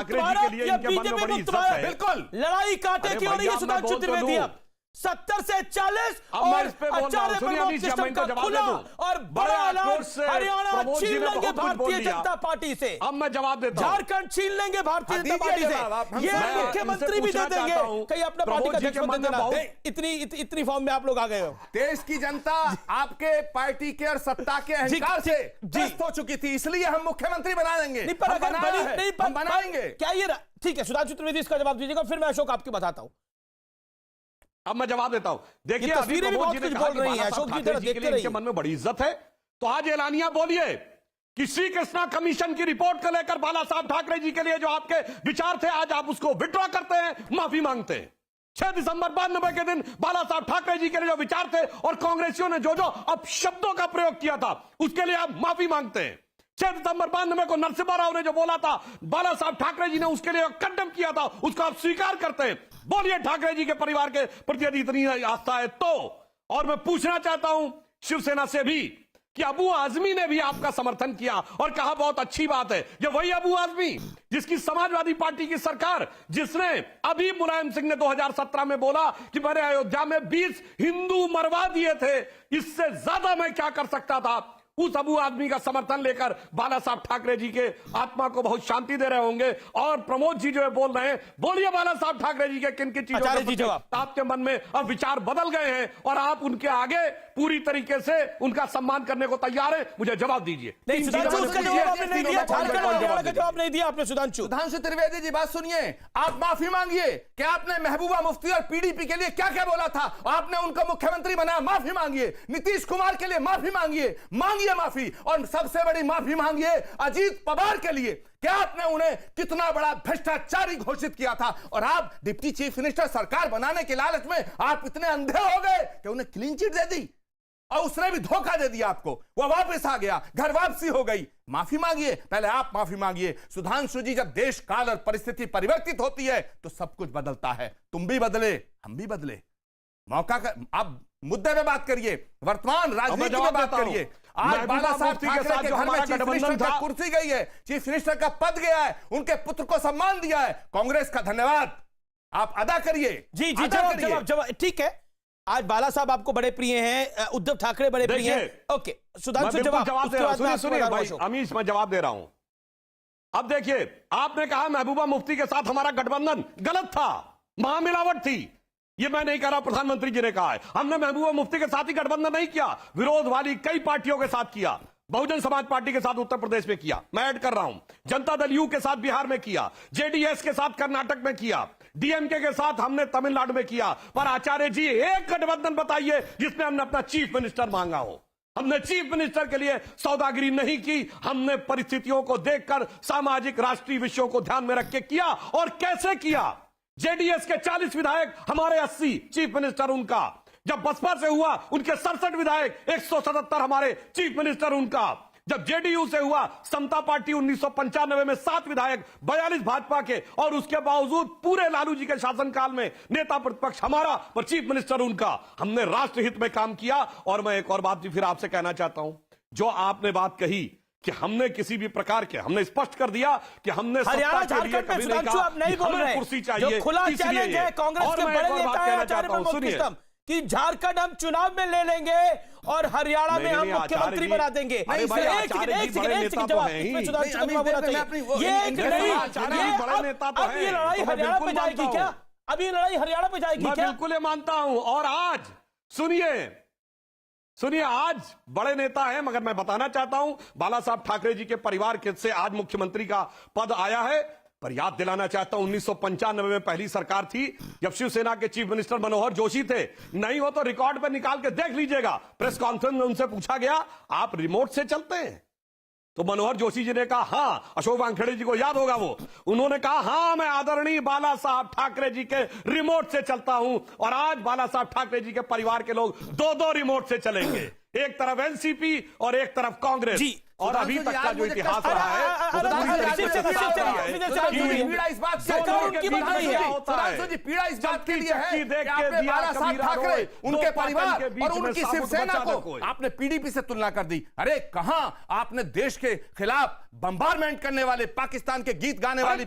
ठाकरे जी के लिए इनके मन में बड़ी इज्जत है। बिल्कुल लड़ाई कांटे की हो रही है सुधांशु त्रिवेदी। अब 70 से 40 और आचार्य प्रमोद सिस्टम का खुला और बड़ा ऐलान, हरियाणा छीन लेंगे भारतीय जनता पार्टी से। अब मैं जवाब देता हूं, झारखंड छीन लेंगे भारतीय जनता पार्टी से। ये मुख्यमंत्री भी दे देंगे, कहीं अपना पार्टी का अध्यक्ष बन देना। इतनी फॉर्म में आप लोग आ गए हो। देश की जनता आपके पार्टी के और सत्ता के अहंकार से ग्रस्त हो चुकी थी, इसलिए हम मुख्यमंत्री बना देंगे। हम बनाएंगे। क्या ये ठीक है? सुधांशु त्रिवेदी इसका जवाब दीजिएगा, फिर मैं अशोक आपकी बताता हूं। अब मैं जवाब देता हूं। देखिए, अभी प्रमोद जी ने कहा कि बाला साहब ठाकरे जी के लिए इनके मन में बड़ी इज्जत है, तो आज एलानिया बोलिए कि श्री कृष्णा कमीशन की रिपोर्ट को लेकर बाला साहब ठाकरे जी के लिए जो आपके विचार थे, आज आप उसको विड्रॉ करते हैं, माफी मांगते हैं। 6 दिसंबर 92 के दिन बाला साहब ठाकरे जी के लिए जो विचार थे और कांग्रेसियों ने जो जो अपशब्दों का प्रयोग किया था, उसके लिए आप माफी मांगते हैं। 6 दिसंबर 92 को नरसिम्हा राव ने जो बोला था, बाला साहब ठाकरे जी ने उसके लिए कंडेम किया था, उसको आप स्वीकार करते हैं। बोलिए, ठाकरे जी के परिवार के प्रति यदि इतनी आस्था है तो। और मैं पूछना चाहता हूं शिवसेना से भी कि अबू आजमी ने भी आपका समर्थन किया और कहा बहुत अच्छी बात है। ये वही अबू आजमी जिसकी समाजवादी पार्टी की सरकार, जिसने अभी मुलायम सिंह ने 2017 में बोला कि मैंने अयोध्या में 20 हिंदू मरवा दिए थे, इससे ज्यादा मैं क्या कर सकता था, उस अबू आदमी का समर्थन लेकर बाला साहब ठाकरे जी के आत्मा को बहुत शांति दे रहे होंगे। और प्रमोद जी जो है बोल रहे हैं, बोलिए बाला साहब ठाकरे जी के किन किन चीजों का आपके मन में अब विचार बदल गए हैं और आप उनके आगे पूरी तरीके से उनका सम्मान करने को तैयार है? मुझे जवाब दीजिए। जवाब नहीं दिया आपने सुधांशु त्रिवेदी जी। बात सुनिए, आप माफी मांगिए कि आपने महबूबा मुफ्ती और पीडीपी के लिए क्या क्या बोला था, आपने उनको मुख्यमंत्री बनाया, माफी मांगिए। नीतीश कुमार के लिए माफी मांगिए, मांगिए माफी। और सबसे बड़ी माफी मांगिए अजीत पवार के लिए, क्या आपने उन्हें कितना बड़ा भ्रष्टाचारी घोषित किया था और आप डिप्टी चीफ मिनिस्टर सरकार बनाने के लालच में आप इतने अंधे हो गए कि उन्हें क्लीन चिट दे दी और उसने भी धोखा दे दिया आपको। वो वापस आ गया, घर वापसी हो गई। माफी मांगिए, पहले आप माफी मांगिए। सुधांशु जी, जब देश काल और परिस्थिति परिवर्तित होती है तो सब कुछ बदलता है। तुम भी बदले, हम भी बदले। मौका का आप मुद्दे पे बात करिए, वर्तमान राजनीति में बात करिए। आज बाला साहब ठाकरे के घर में चीफ मिनिस्टर की कुर्सी गई है, चीफ मिनिस्टर का पद गया है, उनके पुत्र को सम्मान दिया है। कांग्रेस का धन्यवाद आप अदा करिए। जी जवाब ठीक है। आज बाला साहब आपको बड़े प्रिय हैं, उद्धव ठाकरे बड़े प्रिय हैं। ओके सुधांशु जवाब दे रहा हूं। सुनिए भाई अमीश, मैं जवाब दे रहा हूं। अब देखिए, आपने कहा महबूबा मुफ्ती के साथ हमारा गठबंधन गलत था, महामिलावट थी। ये मैं नहीं कह रहा, प्रधानमंत्री जी ने कहा है। हमने महबूबा मुफ्ती के साथ ही गठबंधन नहीं किया, विरोध वाली कई पार्टियों के साथ किया। बहुजन समाज पार्टी के साथ उत्तर प्रदेश में किया, मैं ऐड कर रहा हूं। जनता दल यू के साथ बिहार में किया, जेडीएस के साथ कर्नाटक में किया, डीएमके के साथ हमने तमिलनाडु में किया। पर आचार्य जी, एक गठबंधन बताइए जिसमें हमने अपना चीफ मिनिस्टर मांगा हो। हमने चीफ मिनिस्टर के लिए सौदागिरी नहीं की, हमने परिस्थितियों को देखकर सामाजिक राष्ट्रीय विषयों को ध्यान में रख के किया। और कैसे किया? जेडीएस के 40 विधायक, हमारे 80, चीफ मिनिस्टर उनका। जब बसपा से हुआ उनके 67 विधायक, 177 हमारे, चीफ मिनिस्टर उनका। जब जेडीयू से हुआ समता पार्टी 1995 में 7 विधायक, 42 भाजपा के, और उसके बावजूद पूरे लालू जी के शासनकाल में नेता प्रतिपक्ष हमारा, पर चीफ मिनिस्टर उनका। हमने राष्ट्रहित में काम किया। और मैं एक और बात भी फिर आपसे कहना चाहता हूं, जो आपने बात कही कि हमने किसी भी प्रकार के, हमने स्पष्ट कर दिया कि हमने हरियाणा झारखंड में सुधांशु आप नहीं बोल रहे, कुर्सी चाहिए, जो खुला चैलेंज है कांग्रेस के बड़े नेता है आचार्य प्रमोद सिस्टम कि झारखंड हम चुनाव में ले लेंगे और हरियाणा में हम मुख्यमंत्री बना देंगे। एक सेकंड जवाब, इसमें सुधांशु का जवाब होना चाहिए। ये लड़ाई हरियाणा पे जाएगी क्या? अब ये लड़ाई हरियाणा पे जाएगी क्या? बिल्कुल मानता हूं। और आज सुनिए, आज बड़े नेता हैं, मगर मैं बताना चाहता हूं, बाला साहब ठाकरे जी के परिवार से आज मुख्यमंत्री का पद आया है। पर याद दिलाना चाहता हूं, 1995 में पहली सरकार थी जब शिवसेना के चीफ मिनिस्टर मनोहर जोशी थे। नहीं हो तो रिकॉर्ड पर निकाल के देख लीजिएगा, प्रेस कॉन्फ्रेंस में उनसे पूछा गया आप रिमोट से चलते हैं? तो मनोहर जोशी जी ने कहा हां। अशोक वानखेड़े जी को याद होगा, वो उन्होंने कहा हां, मैं आदरणीय बाला साहब ठाकरे जी के रिमोट से चलता हूं। और आज बाला साहब ठाकरे जी के परिवार के लोग 2-2 रिमोट से चलेंगे, एक तरफ एनसीपी और एक तरफ कांग्रेस। और अभी तक का जो इतिहास रहा है, पीड़ा इस बात के लिए है कि आपने बाला साहब ठाकरे, उनके परिवार और उनकी शिवसेना को आपने पीडीपी से तुलना कर दी। अरे कहां आपने देश के खिलाफ बम्बारमेंट करने वाले, पाकिस्तान के गीत गाने वाले